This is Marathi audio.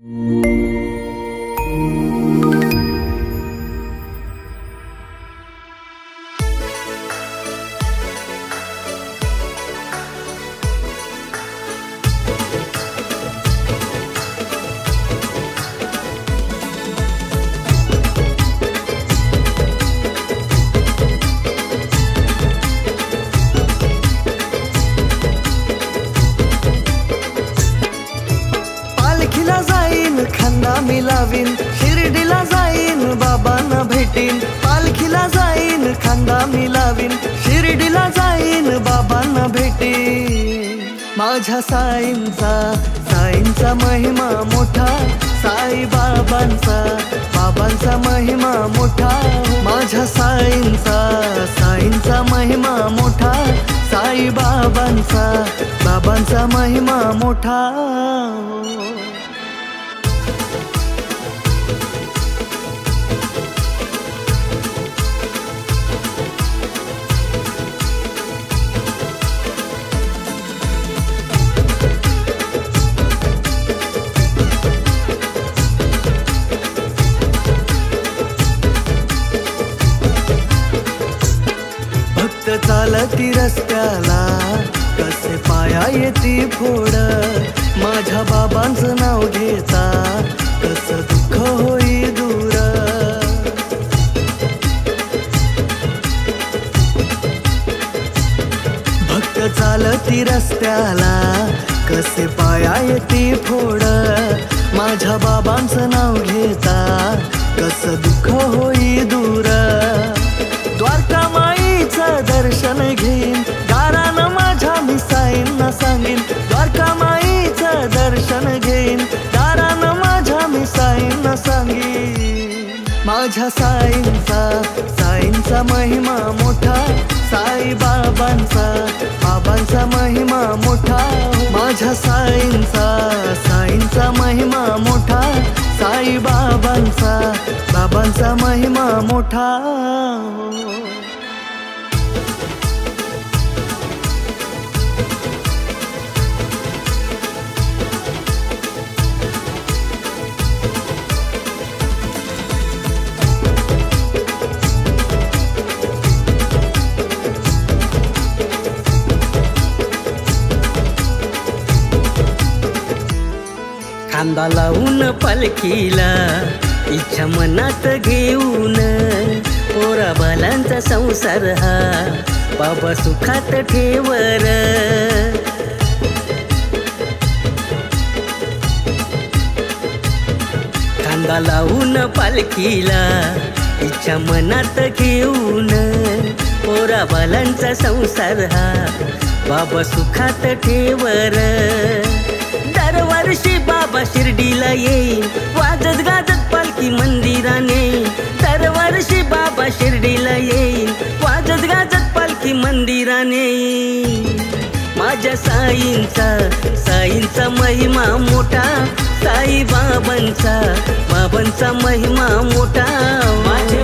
पालखीला जाईन खांदा मिलावीन, शिर्डीला जाईन बाबांना भेटीन. पालखीला जाईन खांदा मिलावीन, शिर्डीला जाईन बाबांना भेटीन. माझ्या साईंचा महिमा मोठा, साई बाबांचा महिमा मोठा. माझ्या साईंचा महिमा मोठा, साई बाबांचा महिमा मोठा. भक्त चालती रस्त्याला, कसे पाया येती फोड. माझ्या बाबांचं नाव घेता, कसं दुःख होई दूर. भक्त चालती रस्त्याला, कसे पाया येती फोड. माझ्या बाबांचं नाव घेता, कसं दुःख होई दूर. द्वारका माईचं दर्शन घेईन, दारानं माझ्या मी साईंना सांगीन. द्वारका माईचं दर्शन घेईन, दारानं माझ्या मी साईंना सांगीन. माझ्या साईंचा महिमा मोठा, साई बाबांचा महिमा मोठा. माझ्या साईंचा महिमा मोठा, साई बाबांचा महिमा मोठा. खांदा लावून पालखीला, इच्छा मनात घेऊन. पोरा बालांचा संसार हा बाबा सुखात ठेवर. खांदा लावून पालखीला, इच्छा मनात घेऊन. पोरा बालांचा संसार हा बाबा सुखात ठेवर. दरवर्षी बाबा शिर्डीला येईन, वाजत गाजत पालखी मंदिराने. दरवर्षी बाबा शिर्डीला येईन, वाजत गाजत पालखी मंदिराने. माझ्या साईंचा महिमा मोठा, साई बाबांचा महिमा मोठा. माझे